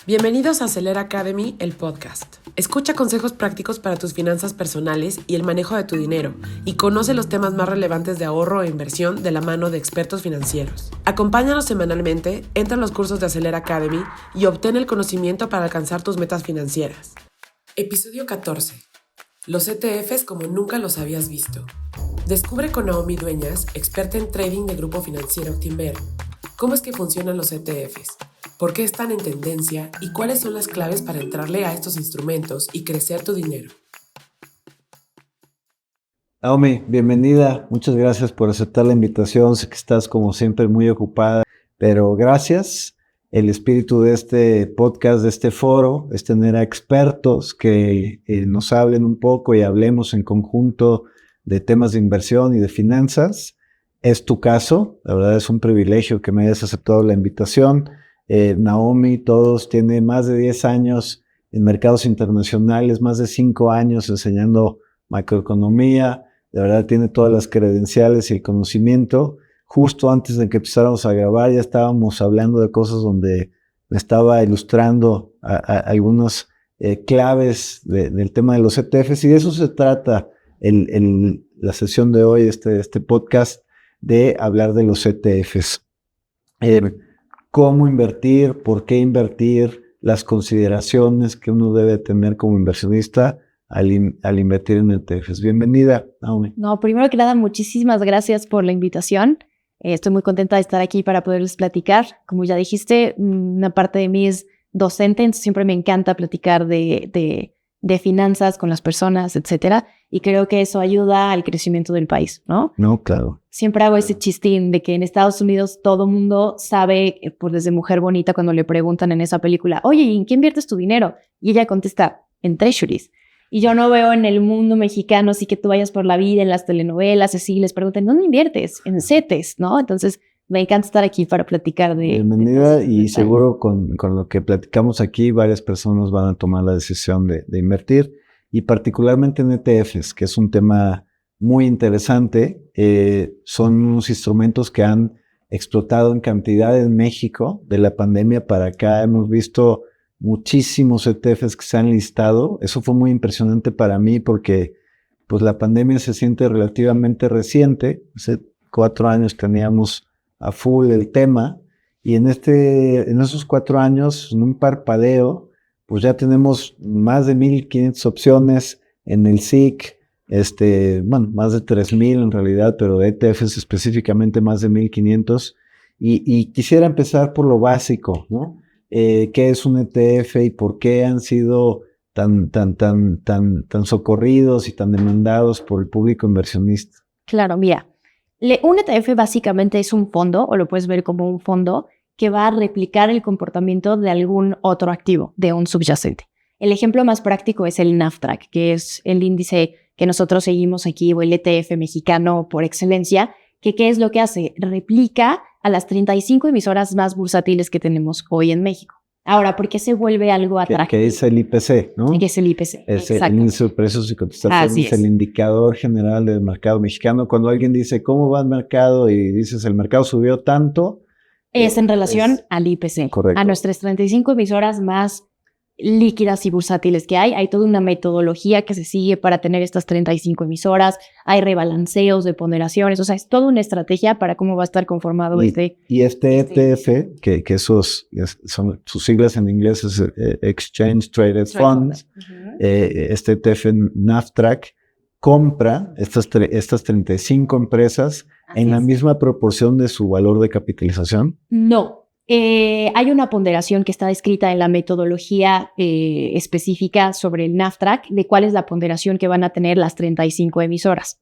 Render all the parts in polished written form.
Bienvenidos a Acelera Academy, el podcast. Escucha consejos prácticos para tus finanzas personales y el manejo de tu dinero, y conoce los temas más relevantes de ahorro e inversión de la mano de expertos financieros. Acompáñanos semanalmente, entra a los cursos de Acelera Academy y obtén el conocimiento para alcanzar tus metas financieras. Episodio 14. Los ETFs como nunca los habías visto. Descubre con Naomi Dueñas, experta en trading de Grupo Financiero Actinver, cómo es que funcionan los ETFs, por qué están en tendencia y cuáles son las claves para entrarle a estos instrumentos y crecer tu dinero. Naomi, bienvenida. Muchas gracias por aceptar la invitación. Sé que estás como siempre muy ocupada, pero gracias. El espíritu de este podcast, de este foro, es tener a expertos que nos hablen un poco y hablemos en conjunto de temas de inversión y de finanzas. Es tu caso. La verdad es un privilegio que me hayas aceptado la invitación. Naomi, todos, tiene más de 10 años en mercados internacionales, más de 5 años enseñando macroeconomía. De verdad tiene todas las credenciales y el conocimiento. Justo antes de que empezáramos a grabar ya estábamos hablando de cosas donde me estaba ilustrando algunas claves del tema de los ETFs, y de eso se trata la sesión de hoy, este podcast, de hablar de los ETFs. Cómo invertir, por qué invertir, las consideraciones que uno debe tener como inversionista al invertir en ETFs. Bienvenida, Naomi. No, primero que nada, muchísimas gracias por la invitación. Estoy muy contenta de estar aquí para poderles platicar. Como ya dijiste, una parte de mí es docente, entonces siempre me encanta platicar de finanzas con las personas, etcétera, y creo que eso ayuda al crecimiento del país, ¿no? No, claro. Siempre hago ese chistín de que en Estados Unidos todo mundo sabe, pues desde Mujer Bonita, cuando le preguntan en esa película, oye, ¿y en qué inviertes tu dinero? Y ella contesta, en treasuries. Y yo no veo en el mundo mexicano así que tú vayas por la vida, en las telenovelas, así les preguntan, ¿dónde inviertes? En CETES, ¿no? Entonces, me encanta estar aquí para platicar de... Bienvenida, y seguro con lo que platicamos aquí, varias personas van a tomar la decisión de invertir, y particularmente en ETFs, que es un tema muy interesante. Son unos instrumentos que han explotado en cantidad en México. De la pandemia para acá hemos visto muchísimos ETFs que se han listado. Eso fue muy impresionante para mí porque pues la pandemia se siente relativamente reciente. Hace 4 años teníamos a full el tema, y en esos 4 años, en un parpadeo, pues ya tenemos más de 1,500 opciones en el SIC, más de 3,000 en realidad, pero de ETFs específicamente más de 1,500. Y quisiera empezar por lo básico, ¿no? ¿Qué es un ETF y por qué han sido tan socorridos y tan demandados por el público inversionista? Claro, mira, un ETF básicamente es un fondo, o lo puedes ver como un fondo, que va a replicar el comportamiento de algún otro activo, de un subyacente. El ejemplo más práctico es el NAFTRAC, que es el índice que nosotros seguimos aquí, o el ETF mexicano por excelencia, que ¿qué es lo que hace? Replica a las 35 emisoras más bursátiles que tenemos hoy en México. Ahora, ¿por qué se vuelve algo atractivo? Que es el IPC, ¿no? Que es el IPC, es el índice de precios y cotizaciones, el indicador general del mercado mexicano. Cuando alguien dice, ¿cómo va el mercado? Y dices, el mercado subió tanto. Es en relación al IPC, correcto. A nuestras 35 emisoras más líquidas y bursátiles que hay. Hay toda una metodología que se sigue para tener estas 35 emisoras. Hay rebalanceos de ponderaciones. O sea, es toda una estrategia para cómo va a estar conformado Y este ETF, que son sus siglas en inglés, es Exchange Traded Funds. Este ETF NAFTRAC compra estas 35 empresas en la misma proporción de su valor de capitalización. No. Hay una ponderación que está descrita en la metodología específica sobre el NAFTRAC de cuál es la ponderación que van a tener las 35 emisoras.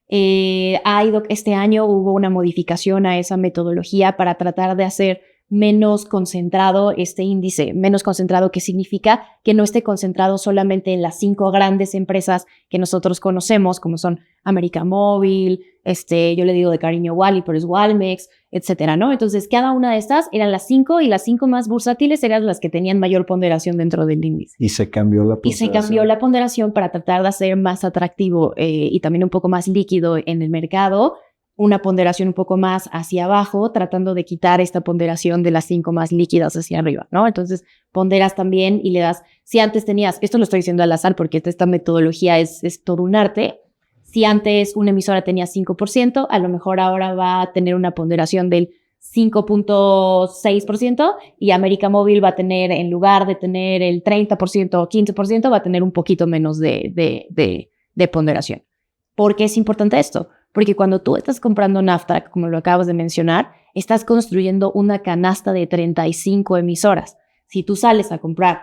Este año hubo una modificación a esa metodología para tratar de hacer menos concentrado este índice. Menos concentrado, ¿qué significa? Que no esté concentrado solamente en las 5 grandes empresas que nosotros conocemos, como son América Móvil, yo le digo de cariño Wally, pero es Walmex, etcétera, ¿no? Entonces, cada una de estas eran las 5, y las 5 más bursátiles eran las que tenían mayor ponderación dentro del índice. Y se cambió la ponderación. Y se cambió la ponderación para tratar de hacer más atractivo y también un poco más líquido en el mercado una ponderación un poco más hacia abajo, tratando de quitar esta ponderación de las 5 más líquidas hacia arriba, ¿no? Entonces, ponderas también y le das, si antes tenías, esto lo estoy diciendo al azar porque esta metodología es todo un arte, si antes una emisora tenía 5%, a lo mejor ahora va a tener una ponderación del 5.6% y América Móvil va a tener, en lugar de tener el 30% o 15%, va a tener un poquito menos de ponderación. ¿Por qué es importante esto? Porque cuando tú estás comprando NAFTRAC, como lo acabas de mencionar, estás construyendo una canasta de 35 emisoras. Si tú sales a comprar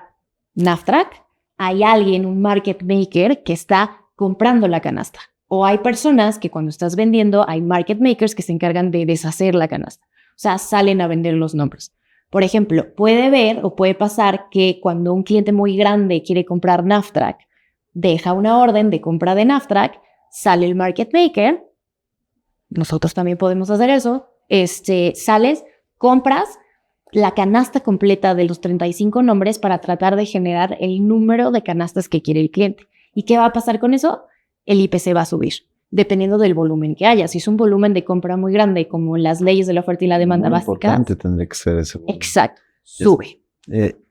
NAFTRAC, hay alguien, un market maker, que está comprando la canasta. O hay personas que cuando estás vendiendo, hay market makers que se encargan de deshacer la canasta. O sea, salen a vender los nombres. Por ejemplo, puede pasar que cuando un cliente muy grande quiere comprar NAFTRAC, deja una orden de compra de NAFTRAC, sale el market maker, nosotros también podemos hacer eso, sales, compras la canasta completa de los 35 nombres para tratar de generar el número de canastas que quiere el cliente. ¿Y qué va a pasar con eso? El IPC va a subir, dependiendo del volumen que haya. Si es un volumen de compra muy grande, como las leyes de la oferta y la demanda básica. Importante tendría que ser ese volumen. Exacto, sube.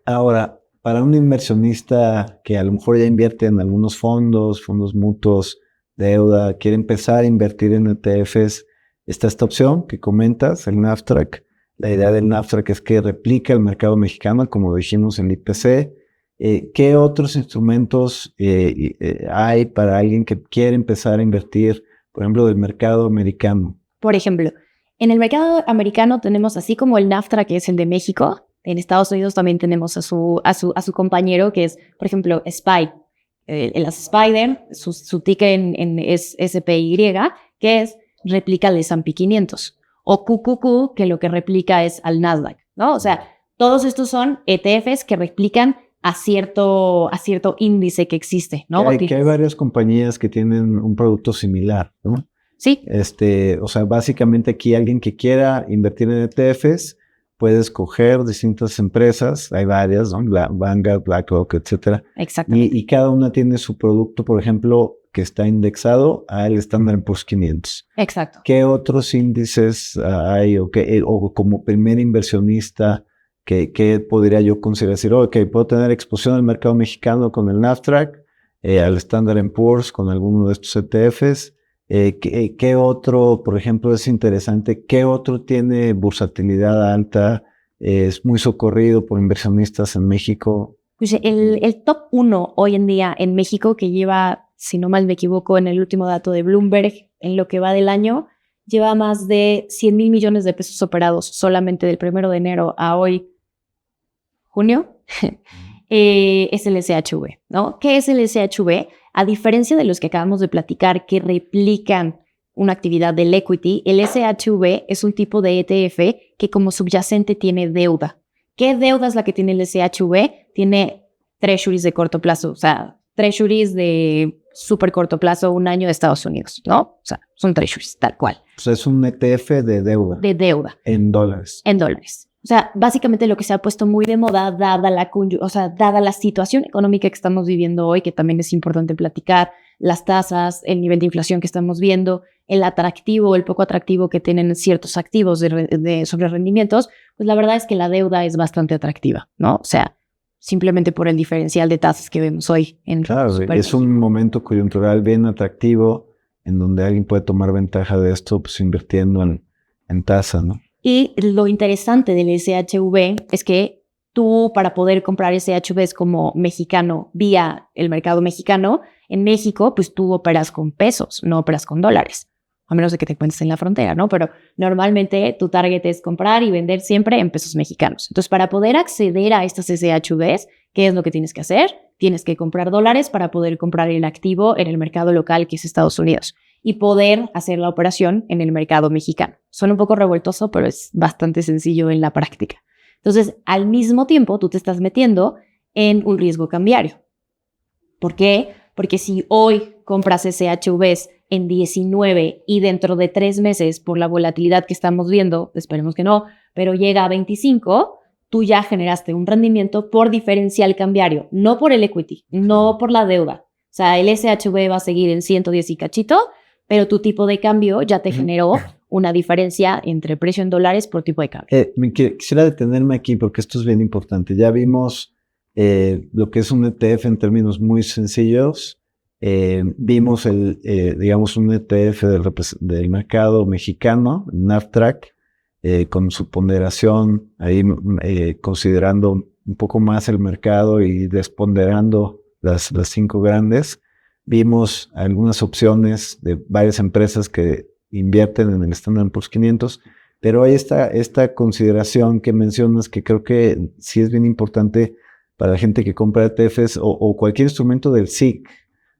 Ahora, para un inversionista que a lo mejor ya invierte en algunos fondos mutuos, deuda, quiere empezar a invertir en ETFs, está esta opción que comentas, el NAFTRAC. La idea del NAFTRAC es que replica el mercado mexicano, como dijimos en el IPC. ¿Qué otros instrumentos hay para alguien que quiere empezar a invertir, por ejemplo, del mercado americano? Por ejemplo, en el mercado americano tenemos, así como el NAFTRAC, que es el de México, en Estados Unidos también tenemos a su compañero, que es, por ejemplo, SPY. El Spider, su ticker es SPY, que es replica al S&P 500. O QQQ, que lo que replica es al Nasdaq, ¿no? O sea, todos estos son ETFs que replican a cierto índice que existe, ¿no? Que hay varias compañías que tienen un producto similar, ¿no? Sí. O sea, básicamente aquí alguien que quiera invertir en ETFs puede escoger distintas empresas, hay varias, ¿no? Vanguard, BlackRock, etcétera. Exactamente. Y cada una tiene su producto, por ejemplo, que está indexado al Standard & Poor's 500. Exacto. ¿Qué otros índices hay o como primer inversionista que podría yo considerar? Decir, ok, puedo tener exposición al mercado mexicano con el NAFTRAC, al Standard & Poor's con alguno de estos ETFs. ¿Qué otro, por ejemplo, es interesante? ¿Qué otro tiene bursatilidad alta? Es muy socorrido por inversionistas en México. Pues el top 1 hoy en día en México, que lleva, si no mal me equivoco, en el último dato de Bloomberg, en lo que va del año, lleva más de 100,000 millones de pesos operados solamente del 1 de enero a hoy, junio, es el SHV, ¿no? ¿Qué es el SHV? A diferencia de los que acabamos de platicar que replican una actividad del equity, el SHV es un tipo de ETF que como subyacente tiene deuda. ¿Qué deuda es la que tiene el SHV? Tiene treasuries de corto plazo, o sea, treasuries de súper corto plazo, 1 año de Estados Unidos, ¿no? O sea, son treasuries, tal cual. O sea, es un ETF de deuda. De deuda. En dólares. En dólares. O sea, básicamente lo que se ha puesto muy de moda, dada la situación económica que estamos viviendo hoy, que también es importante platicar, las tasas, el nivel de inflación que estamos viendo, el atractivo, el poco atractivo que tienen ciertos activos sobre rendimientos, pues la verdad es que la deuda es bastante atractiva, ¿no? O sea, simplemente por el diferencial de tasas que vemos hoy. Claro, es un momento coyuntural bien atractivo en donde alguien puede tomar ventaja de esto, pues invirtiendo en tasa, ¿no? Y lo interesante del SHV es que tú, para poder comprar SHVs como mexicano vía el mercado mexicano, en México, pues tú operas con pesos, no operas con dólares, a menos de que te encuentres en la frontera, ¿no? Pero normalmente tu target es comprar y vender siempre en pesos mexicanos. Entonces, para poder acceder a estas SHVs, ¿qué es lo que tienes que hacer? Tienes que comprar dólares para poder comprar el activo en el mercado local, que es Estados Unidos, y poder hacer la operación en el mercado mexicano. Suena un poco revoltoso, pero es bastante sencillo en la práctica. Entonces, al mismo tiempo, tú te estás metiendo en un riesgo cambiario. ¿Por qué? Porque si hoy compras SHVs en 19 y dentro de 3 meses, por la volatilidad que estamos viendo, esperemos que no, pero llega a 25, tú ya generaste un rendimiento por diferencial cambiario, no por el equity, no por la deuda. O sea, el SHV va a seguir en 110 y cachito, pero tu tipo de cambio ya te generó una diferencia entre precio en dólares por tipo de cambio. Quisiera detenerme aquí porque esto es bien importante. Ya vimos lo que es un ETF en términos muy sencillos. Vimos digamos, un ETF del mercado mexicano, NAFTRAC, con su ponderación ahí, considerando un poco más el mercado y desponderando las 5 grandes. Vimos algunas opciones de varias empresas que invierten en el Standard & Poor's 500, pero hay esta consideración que mencionas que creo que sí es bien importante para la gente que compra ETFs o cualquier instrumento del SIC,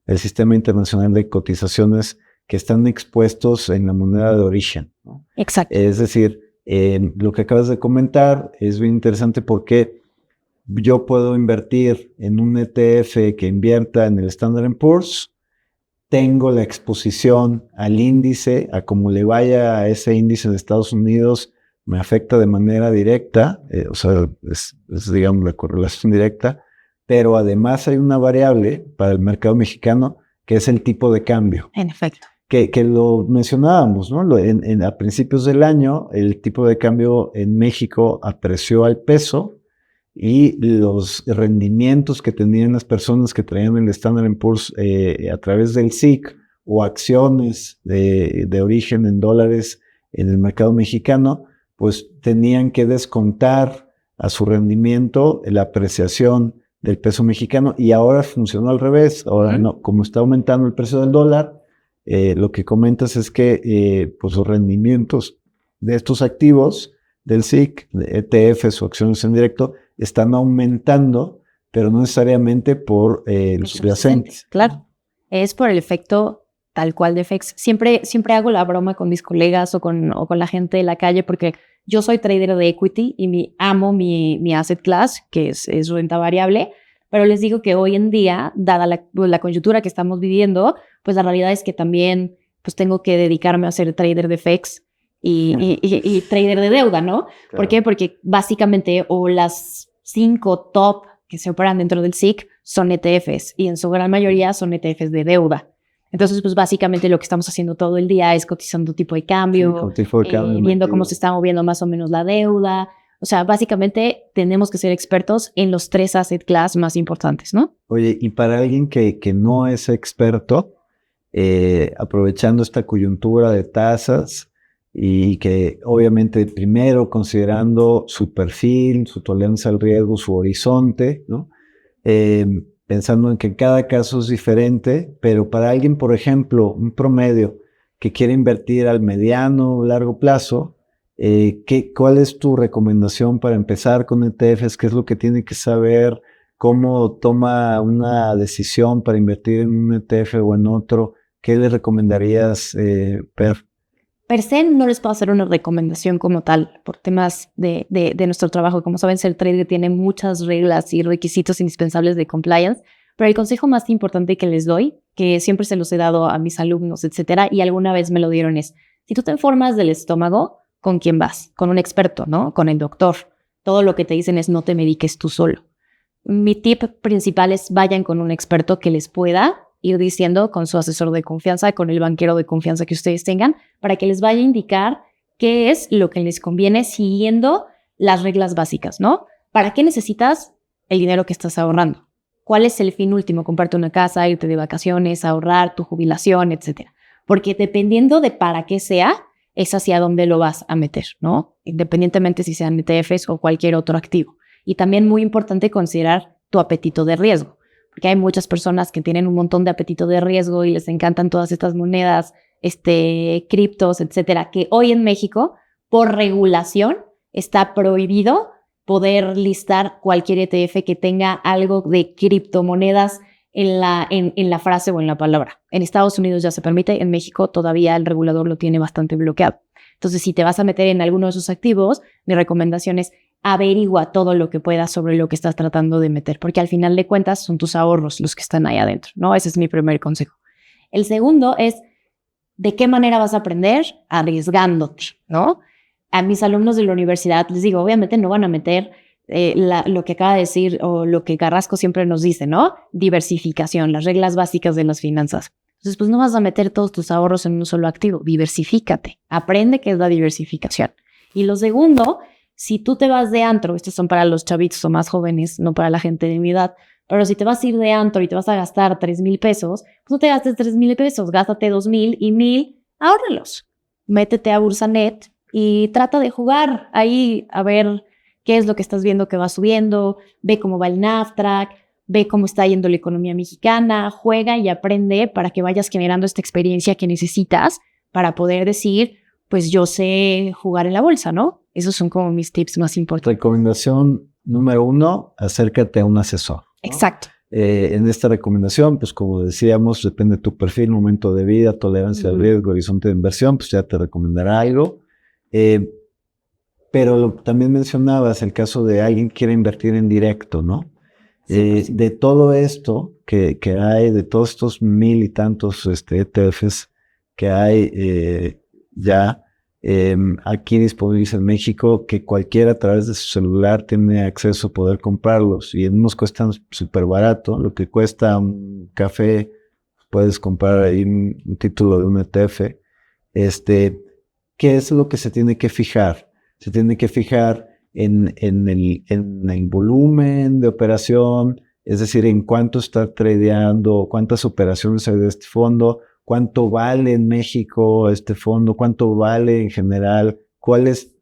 el Sistema Internacional de Cotizaciones, que están expuestos en la moneda de origen, ¿no? Exacto. Es decir, lo que acabas de comentar es bien interesante porque yo puedo invertir en un ETF que invierta en el Standard & Poor's, tengo la exposición al índice, a cómo le vaya a ese índice de Estados Unidos, me afecta de manera directa, o sea, es, digamos, la correlación directa, pero además hay una variable para el mercado mexicano que es el tipo de cambio. En efecto. Que lo mencionábamos, ¿no? A principios del año, el tipo de cambio en México apreció al peso y los rendimientos que tenían las personas que traían el Standard & Poor's a través del SIC o acciones de origen en dólares en el mercado mexicano, pues tenían que descontar a su rendimiento la apreciación del peso mexicano, y ahora funcionó al revés. Ahora no, como está aumentando el precio del dólar, lo que comentas es que pues los rendimientos de estos activos del SIC, de ETFs o acciones en directo, están aumentando, pero no necesariamente por los subyacentes. Claro, es por el efecto tal cual de FX. Siempre hago la broma con mis colegas o con la gente de la calle, porque yo soy trader de equity y amo mi asset class, que es renta variable, pero les digo que hoy en día, dada la coyuntura que estamos viviendo, pues la realidad es que también pues tengo que dedicarme a ser trader de FX y trader de deuda, ¿no? Claro. ¿Por qué? Porque básicamente o las 5 top que se operan dentro del SIC son ETFs y en su gran mayoría son ETFs de deuda. Entonces, pues básicamente lo que estamos haciendo todo el día es cotizando tipo de cambio, viendo cómo se está moviendo más o menos la deuda. O sea, básicamente tenemos que ser expertos en los 3 asset class más importantes, ¿no? Oye, y para alguien que no es experto, aprovechando esta coyuntura de tasas y que obviamente primero considerando su perfil, su tolerancia al riesgo, su horizonte, ¿no? Pensando en que cada caso es diferente, pero para alguien, por ejemplo, un promedio que quiere invertir al mediano o largo plazo, ¿cuál es tu recomendación para empezar con ETFs? ¿Qué es lo que tiene que saber? ¿Cómo toma una decisión para invertir en un ETF o en otro? ¿Qué le recomendarías, Per? Per se no les puedo hacer una recomendación como tal por temas de nuestro trabajo. Como saben, ser trader tiene muchas reglas y requisitos indispensables de compliance, pero el consejo más importante que les doy, que siempre se los he dado a mis alumnos, etcétera, y alguna vez me lo dieron, es: si tú te enfermas del estómago, ¿con quién vas? Con un experto, ¿no? Con el doctor. Todo lo que te dicen es: no te mediques tú solo. Mi tip principal es: vayan con un experto que les pueda ir diciendo, con su asesor de confianza, con el banquero de confianza que ustedes tengan, para que les vaya a indicar qué es lo que les conviene siguiendo las reglas básicas, ¿no? ¿Para qué necesitas el dinero que estás ahorrando? ¿Cuál es el fin último? Comprarte una casa, irte de vacaciones, ahorrar, tu jubilación, etcétera. Porque dependiendo de para qué sea, es hacia dónde lo vas a meter, ¿no? Independientemente si sean ETFs o cualquier otro activo. Y también muy importante considerar tu apetito de riesgo, porque hay muchas personas que tienen un montón de apetito de riesgo y les encantan todas estas monedas, criptos, etcétera, que hoy en México, por regulación, está prohibido poder listar cualquier ETF que tenga algo de criptomonedas en la frase o en la palabra. En Estados Unidos ya se permite, en México todavía el regulador lo tiene bastante bloqueado. Entonces, si te vas a meter en alguno de esos activos, mi recomendación es: averigua todo lo que puedas sobre lo que estás tratando de meter, porque al final de cuentas son tus ahorros los que están ahí adentro, ¿no? Ese es mi primer consejo. El segundo es: ¿de qué manera vas a aprender? Arriesgándote, ¿no? A mis alumnos de la universidad les digo, obviamente no van a meter lo que acaba de decir o lo que Carrasco siempre nos dice, ¿no? Diversificación, las reglas básicas de las finanzas. Entonces, pues no vas a meter todos tus ahorros en un solo activo. Diversifícate. Aprende qué es la diversificación. Y lo segundo, si tú te vas de antro, estos son para los chavitos o más jóvenes, no para la gente de mi edad, pero si te vas a ir de antro y te vas a gastar 3,000 pesos, pues no te gastes 3,000 pesos, gástate 2,000 y 1,000, ahórralos. Métete a Bursanet y trata de jugar ahí a ver qué es lo que estás viendo que va subiendo, ve cómo va el NAFTRAC, ve cómo está yendo la economía mexicana, juega y aprende para que vayas generando esta experiencia que necesitas para poder decir, pues yo sé jugar en la bolsa, ¿no? Esos son como mis tips más importantes. Recomendación número 1, acércate a un asesor, ¿no? Exacto. En esta recomendación, pues como decíamos, depende de tu perfil, momento de vida, tolerancia al riesgo, horizonte de inversión, pues ya te recomendará algo. Pero también mencionabas el caso de alguien que quiere invertir en directo, ¿no? Sí. De todo esto que hay, de todos estos 1,000 y tantos ETFs que hay ya aquí disponibles en México, que cualquiera a través de su celular tiene acceso a poder comprarlos, y en unos cuestan súper barato. Lo que cuesta un café, puedes comprar ahí un título de un ETF. ¿Qué es lo que se tiene que fijar? Se tiene que fijar en el volumen de operación, es decir, en cuánto está tradeando, cuántas operaciones hay de este fondo, cuánto vale en México este fondo, cuánto vale en general, cuál es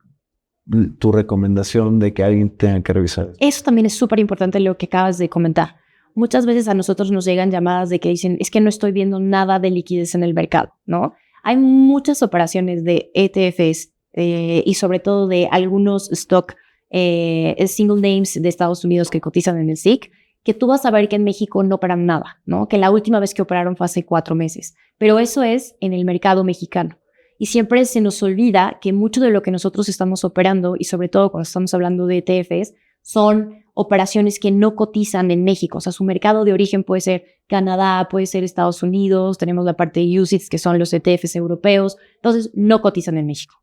tu recomendación de que alguien tenga que revisar. Eso también es súper importante lo que acabas de comentar. Muchas veces a nosotros nos llegan llamadas de que dicen, es que no estoy viendo nada de liquidez en el mercado, ¿no? Hay muchas operaciones de ETFs y sobre todo de algunos stock single names de Estados Unidos que cotizan en el SIC, que tú vas a ver que en México no operan nada, ¿no? Que la última vez que operaron fue hace 4 meses. Pero eso es en el mercado mexicano. Y siempre se nos olvida que mucho de lo que nosotros estamos operando, y sobre todo cuando estamos hablando de ETFs, son operaciones que no cotizan en México. O sea, su mercado de origen puede ser Canadá, puede ser Estados Unidos, tenemos la parte de UCITS, que son los ETFs europeos. Entonces, no cotizan en México.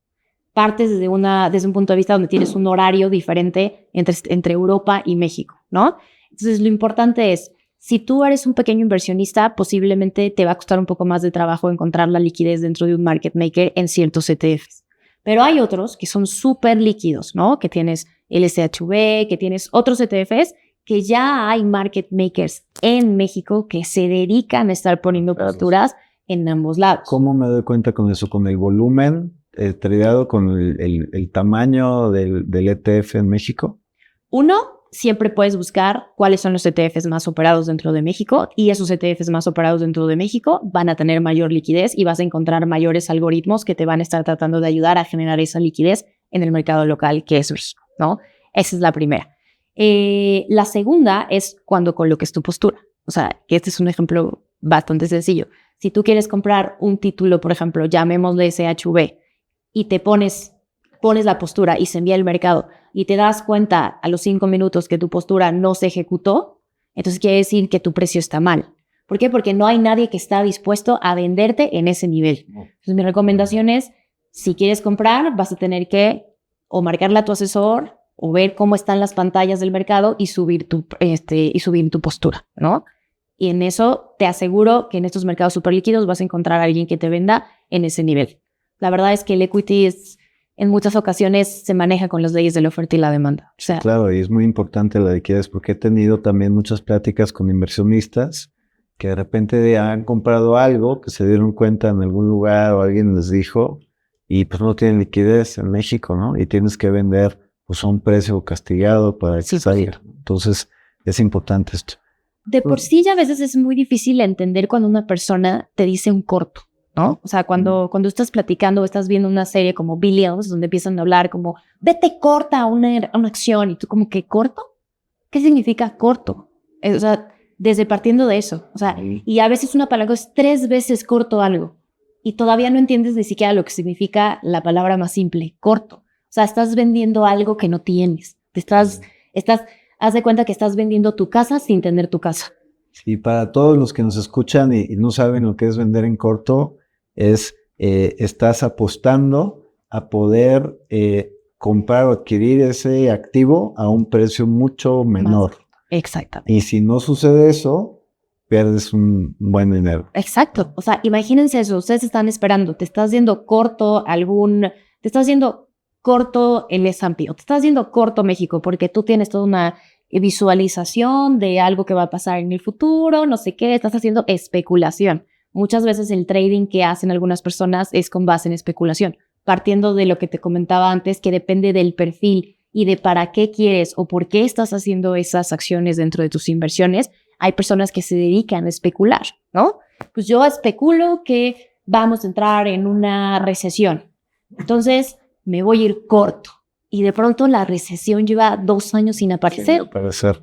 Partes desde un punto de vista donde tienes un horario diferente entre Europa y México, ¿no? Entonces, lo importante es, si tú eres un pequeño inversionista, posiblemente te va a costar un poco más de trabajo encontrar la liquidez dentro de un market maker en ciertos ETFs. Pero hay otros que son súper líquidos, ¿no? Que tienes el SHV, que tienes otros ETFs, que ya hay market makers en México que se dedican a estar poniendo posturas en ambos lados. ¿Cómo me doy cuenta con eso? ¿Con el volumen tradeado, con el tamaño del ETF en México? Uno, siempre puedes buscar cuáles son los ETFs más operados dentro de México, y esos ETFs más operados dentro de México van a tener mayor liquidez y vas a encontrar mayores algoritmos que te van a estar tratando de ayudar a generar esa liquidez en el mercado local que es México, ¿no? Esa es la primera. La segunda es cuando coloques tu postura. O sea, que este es un ejemplo bastante sencillo. Si tú quieres comprar un título, por ejemplo, llamémosle SHV, y te pones la postura y se envía al mercado y te das cuenta a los 5 minutos que tu postura no se ejecutó, entonces quiere decir que tu precio está mal. ¿Por qué? Porque no hay nadie que está dispuesto a venderte en ese nivel. Entonces mi recomendación es, si quieres comprar, vas a tener que o marcarle a tu asesor o ver cómo están las pantallas del mercado y subir tu postura, ¿no? Y en eso te aseguro que en estos mercados súper líquidos vas a encontrar a alguien que te venda en ese nivel. La verdad es que el equity en muchas ocasiones se maneja con las leyes de la oferta y la demanda. O sea, claro, y es muy importante la liquidez, porque he tenido también muchas pláticas con inversionistas que de repente han comprado algo, que se dieron cuenta en algún lugar o alguien les dijo, y pues no tienen liquidez en México, ¿no? Y tienes que vender pues a un precio castigado para que salga. Entonces, es importante esto. De por sí ya a veces es muy difícil entender cuando una persona te dice un corto, ¿no? O sea, cuando estás platicando o estás viendo una serie como Billions, donde empiezan a hablar como, vete corta a una acción, y tú como, ¿qué corto? ¿Qué significa corto? O sea, desde partiendo de eso. O sea, y a veces una palabra es 3 veces corto algo, y todavía no entiendes ni siquiera lo que significa la palabra más simple, corto. O sea, estás vendiendo algo que no tienes. Haz de cuenta que estás vendiendo tu casa sin tener tu casa. Y para todos los que nos escuchan y no saben lo que es vender en corto, estás apostando a poder comprar o adquirir ese activo a un precio mucho menor. Exactamente. Y si no sucede eso, pierdes un buen dinero. Exacto. O sea, imagínense eso. Ustedes están esperando. Te estás yendo corto el S&P o te estás yendo corto México porque tú tienes toda una visualización de algo que va a pasar en el futuro, no sé qué. Estás haciendo especulación. Muchas veces el trading que hacen algunas personas es con base en especulación, partiendo de lo que te comentaba antes, que depende del perfil y de para qué quieres o por qué estás haciendo esas acciones dentro de tus inversiones. Hay personas que se dedican a especular, ¿no? Pues yo especulo que vamos a entrar en una recesión. Entonces me voy a ir corto. Y de pronto la recesión lleva 2 años sin aparecer. Sin aparecer.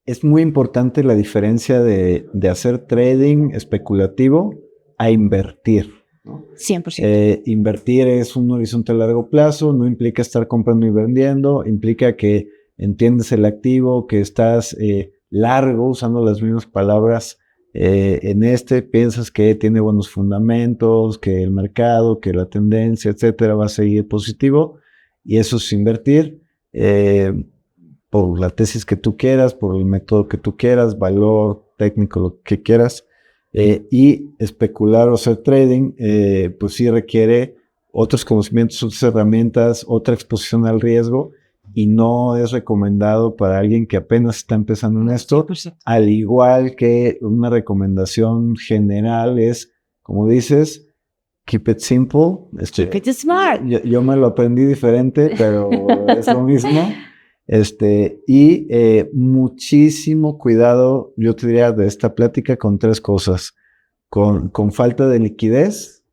Es muy importante la diferencia de hacer trading especulativo a invertir, ¿no? 100%. Invertir es un horizonte a largo plazo, no implica estar comprando y vendiendo, implica que entiendes el activo, que estás largo, usando las mismas palabras, piensas que tiene buenos fundamentos, que el mercado, que la tendencia, etcétera, va a seguir positivo, y eso es invertir por la tesis que tú quieras, por el método que tú quieras, valor técnico, lo que quieras, y especular o hacer trading, pues sí requiere otros conocimientos, otras herramientas, otra exposición al riesgo, y no es recomendado para alguien que apenas está empezando en esto, 100%. al igual que una recomendación general es, como dices, keep it simple. Keep it smart. Yo me lo aprendí diferente, pero es lo mismo. Muchísimo cuidado, yo te diría, de esta plática con 3 cosas. Con falta de liquidez,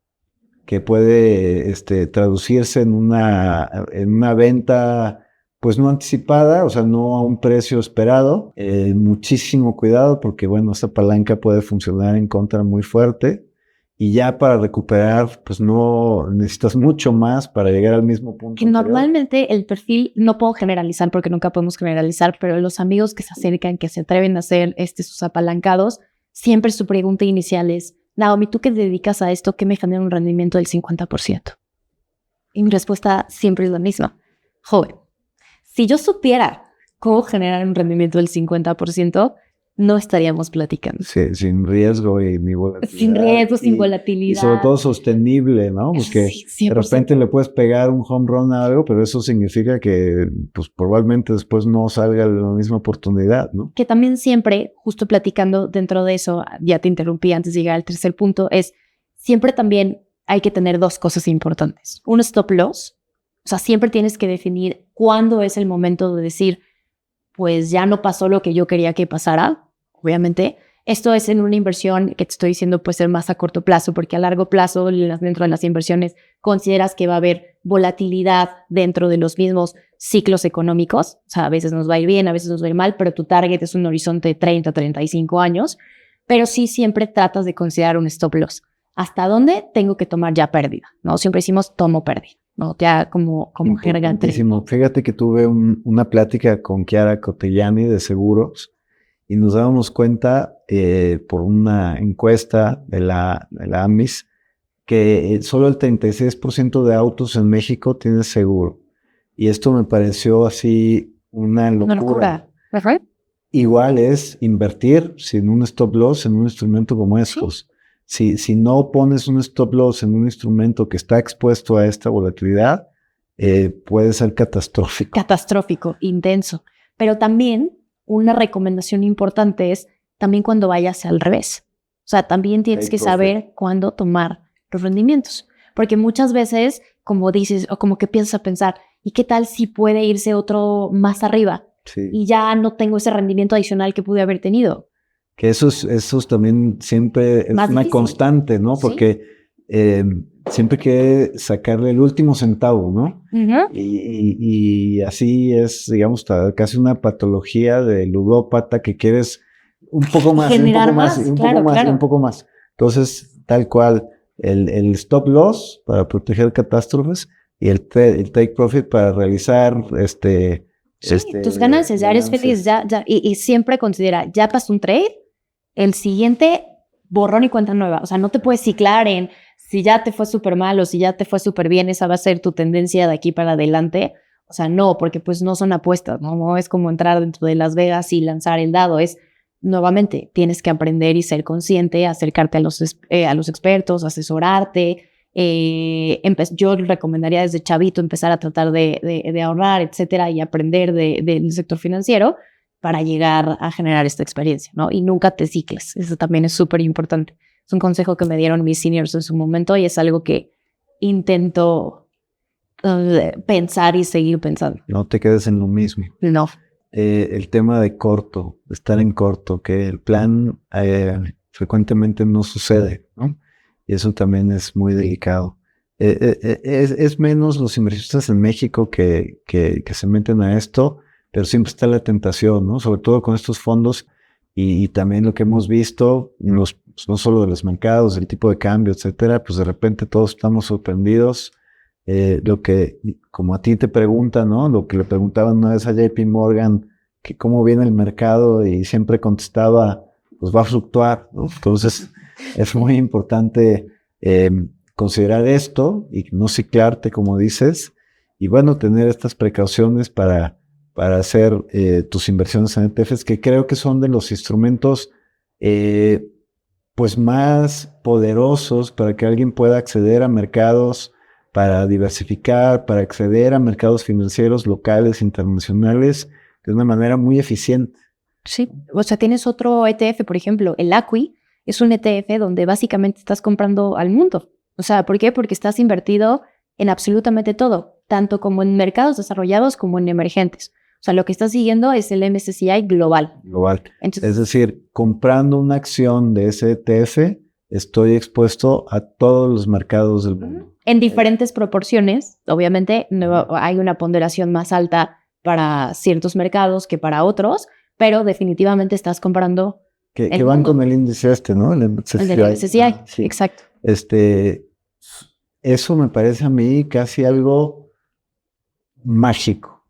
que puede traducirse en una venta pues no anticipada, o sea, no a un precio esperado. Muchísimo cuidado porque, bueno, esta palanca puede funcionar en contra muy fuerte, y ya para recuperar, pues no necesitas mucho más para llegar al mismo punto. Que normalmente el perfil, no puedo generalizar porque nunca podemos generalizar, pero los amigos que se acercan, que se atreven a hacer sus apalancados, siempre su pregunta inicial es: Naomi, ¿tú que te dedicas a esto, qué me genera un rendimiento del 50%? Y mi respuesta siempre es la misma: joven, si yo supiera cómo generar un rendimiento del 50%, no estaríamos platicando. Sí, sin riesgo y ni volatilidad. Sin riesgo, sin volatilidad. Y sobre todo sostenible, ¿no? Porque sí, de repente le puedes pegar un home run a algo, pero eso significa que pues probablemente después no salga la misma oportunidad, ¿no? Que también siempre, justo platicando dentro de eso, ya te interrumpí antes de llegar al tercer punto, es siempre también hay que tener 2 cosas importantes. Un stop loss. O sea, siempre tienes que definir cuándo es el momento de decir, pues ya no pasó lo que yo quería que pasara. Obviamente, esto es en una inversión que te estoy diciendo puede ser más a corto plazo, porque a largo plazo, dentro de las inversiones, consideras que va a haber volatilidad dentro de los mismos ciclos económicos. O sea, a veces nos va a ir bien, a veces nos va a ir mal, pero tu target es un horizonte de 30, 35 años. Pero sí siempre tratas de considerar un stop loss. ¿Hasta dónde tengo que tomar ya pérdida? ¿No? Siempre decimos tomo pérdida, ¿no? Ya como jerga. Fíjate que tuve una plática con Chiara Cotellani de seguros, y nos dábamos cuenta por una encuesta de la AMIS que solo el 36% de autos en México tiene seguro. Y esto me pareció así una locura. ¿Verdad? Igual es invertir sin un stop loss en un instrumento como estos. ¿Sí? Si no pones un stop loss en un instrumento que está expuesto a esta volatilidad, puede ser catastrófico. Catastrófico, intenso. Pero también una recomendación importante es también cuando vayas al revés. O sea, también tienes que saber cuándo tomar los rendimientos. Porque muchas veces, como dices, o como que piensas a pensar, ¿y qué tal si puede irse otro más arriba? Sí. Y ya no tengo ese rendimiento adicional que pude haber tenido. Que eso también siempre es más una difícil. Constante, ¿no? Porque siempre hay que sacarle el último centavo, ¿no? Uh-huh. Y así es, digamos, casi una patología de ludópata que quieres un poco más, generar un poco más. Entonces, tal cual, el stop loss para proteger catástrofes y el take profit para realizar tus ganancias, ya eres feliz, y siempre considera, ya pasó un trade, el siguiente, borrón y cuenta nueva. O sea, no te puedes ciclar en si ya te fue súper mal o si ya te fue súper bien, esa va a ser tu tendencia de aquí para adelante. O sea, no, porque pues no son apuestas, ¿no? No es como entrar dentro de Las Vegas y lanzar el dado. Es nuevamente, tienes que aprender y ser consciente, acercarte a los expertos, asesorarte. Yo recomendaría desde chavito empezar a tratar de ahorrar, etcétera, y aprender del sector financiero para llegar a generar esta experiencia, ¿no? Y nunca te cicles. Eso también es súper importante. Es un consejo que me dieron mis seniors en su momento y es algo que intento pensar y seguir pensando. No te quedes en lo mismo. No. El tema de estar en corto, que el plan frecuentemente no sucede, ¿no? Y eso también es muy delicado. Es menos los inversionistas en México que se meten a esto, pero siempre está la tentación, ¿no? Sobre todo con estos fondos y también lo que hemos visto, no solo de los mercados, el tipo de cambio, etcétera, pues de repente todos estamos sorprendidos. Lo que, como a ti te preguntan, ¿no? Lo que le preguntaban una vez a JP Morgan, que cómo viene el mercado y siempre contestaba, pues va a fluctuar, ¿no? Entonces es muy importante considerar esto y no ciclarte, como dices, y bueno, tener estas precauciones para hacer tus inversiones en ETFs, que creo que son de los instrumentos pues más poderosos para que alguien pueda acceder a mercados, para diversificar, para acceder a mercados financieros locales, internacionales, de una manera muy eficiente. Sí, o sea, tienes otro ETF, por ejemplo, el ACWI es un ETF donde básicamente estás comprando al mundo. O sea, ¿por qué? Porque estás invertido en absolutamente todo, tanto como en mercados desarrollados como en emergentes. O sea, lo que estás siguiendo es el MSCI global. Entonces, es decir, comprando una acción de ese ETF, estoy expuesto a todos los mercados del mundo. En diferentes proporciones, obviamente hay una ponderación más alta para ciertos mercados que para otros, pero definitivamente estás comprando que van con el índice ¿no? El del MSCI, sí. Exacto. Eso me parece a mí casi algo mágico.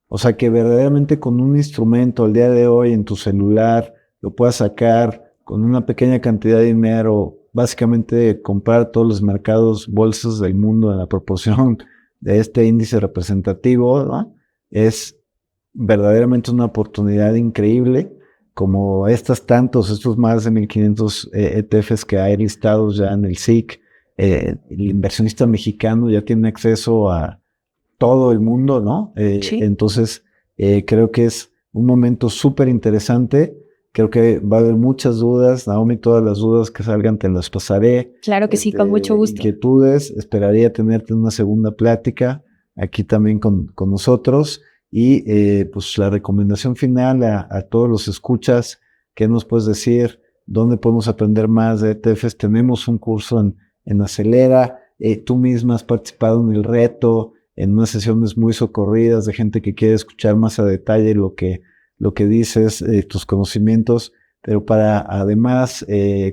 O sea, que verdaderamente con un instrumento al día de hoy en tu celular lo puedas sacar con una pequeña cantidad de dinero, básicamente comprar todos los mercados, bolsas del mundo en la proporción de este índice representativo, ¿no? Es verdaderamente una oportunidad increíble, como estos más de 1,500 ETFs que hay listados ya en el SIC. El inversionista mexicano ya tiene acceso a todo el mundo, ¿no? Sí. Entonces, creo que es un momento súper interesante. Creo que va a haber muchas dudas. Naomi, todas las dudas que salgan te las pasaré. Claro que sí, con mucho gusto. Inquietudes, esperaría tenerte en una segunda plática aquí también con nosotros. Y pues la recomendación final a todos los escuchas, ¿qué nos puedes decir? ¿Dónde podemos aprender más de ETFs? Tenemos un curso en Acelera. Tú misma has participado en el reto, en unas sesiones muy socorridas de gente que quiere escuchar más a detalle lo que dices, tus conocimientos, pero además,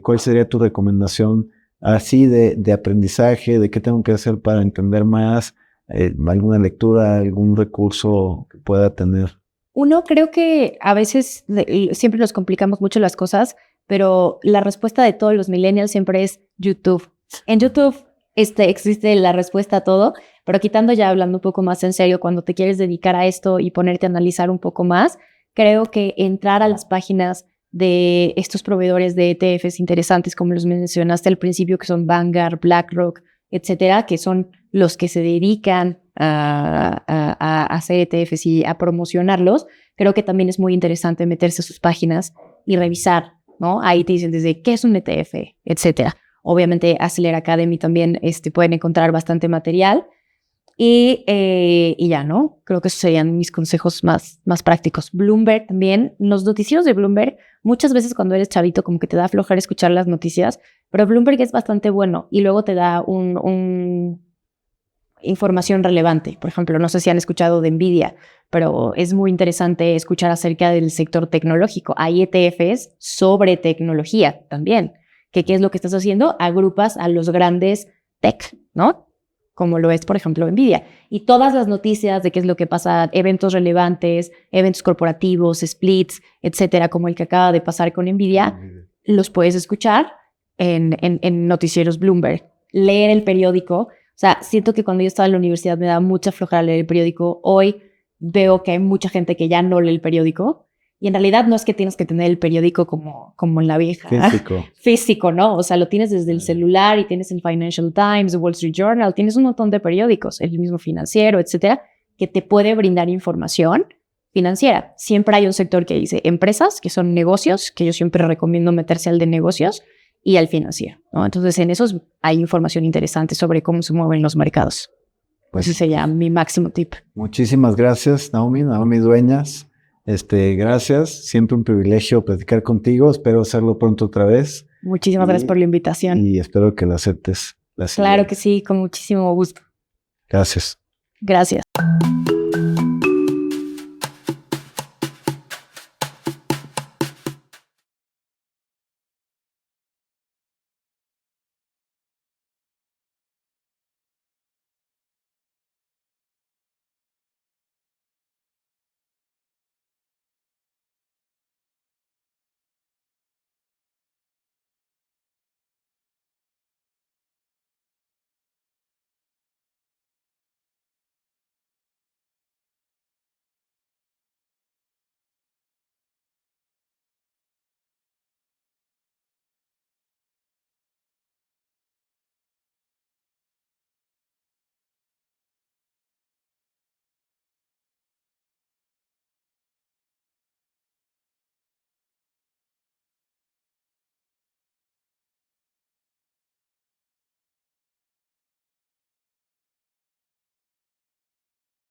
¿cuál sería tu recomendación así de aprendizaje, de qué tengo que hacer para entender más, alguna lectura, algún recurso que pueda tener? Uno, creo que a veces siempre nos complicamos mucho las cosas, pero la respuesta de todos los millennials siempre es YouTube. En YouTube existe la respuesta a todo, pero hablando un poco más en serio, cuando te quieres dedicar a esto y ponerte a analizar un poco más, creo que entrar a las páginas de estos proveedores de ETFs interesantes, como los mencionaste al principio, que son Vanguard, BlackRock, etcétera, que son los que se dedican a hacer ETFs y a promocionarlos, creo que también es muy interesante meterse a sus páginas y revisar, ¿no? Ahí te dicen desde qué es un ETF, etcétera. Obviamente, Acelera Academy también pueden encontrar bastante material. Y ya, ¿no? Creo que esos serían mis consejos más prácticos. Bloomberg también. Los noticieros de Bloomberg, muchas veces cuando eres chavito como que te da flojera escuchar las noticias, pero Bloomberg es bastante bueno y luego te da información relevante. Por ejemplo, no sé si han escuchado de Nvidia, pero es muy interesante escuchar acerca del sector tecnológico. Hay ETFs sobre tecnología también. ¿Qué es lo que estás haciendo? Agrupas a los grandes tech, ¿no? Como lo es, por ejemplo, Nvidia. Y todas las noticias de qué es lo que pasa, eventos relevantes, eventos corporativos, splits, etcétera, como el que acaba de pasar con Nvidia, los puedes escuchar en noticieros Bloomberg. Leer el periódico. O sea, siento que cuando yo estaba en la universidad me daba mucha flojera leer el periódico. Hoy veo que hay mucha gente que ya no lee el periódico Y en realidad no es que tienes que tener el periódico como en la vieja. Físico, ¿no? O sea, lo tienes desde el celular y tienes el Financial Times, el Wall Street Journal, tienes un montón de periódicos, el mismo Financiero, etcétera, que te puede brindar información financiera. Siempre hay un sector que dice empresas, que son negocios, que yo siempre recomiendo meterse al de negocios y al financiero, ¿no? Entonces, en esos hay información interesante sobre cómo se mueven los mercados. Pues ese sería mi máximo tip. Muchísimas gracias, Naomi Dueñas. Gracias. Siempre un privilegio platicar contigo. Espero hacerlo pronto otra vez. Muchísimas gracias por la invitación. Y espero que lo aceptes. Claro que sí, con muchísimo gusto. Gracias. Gracias.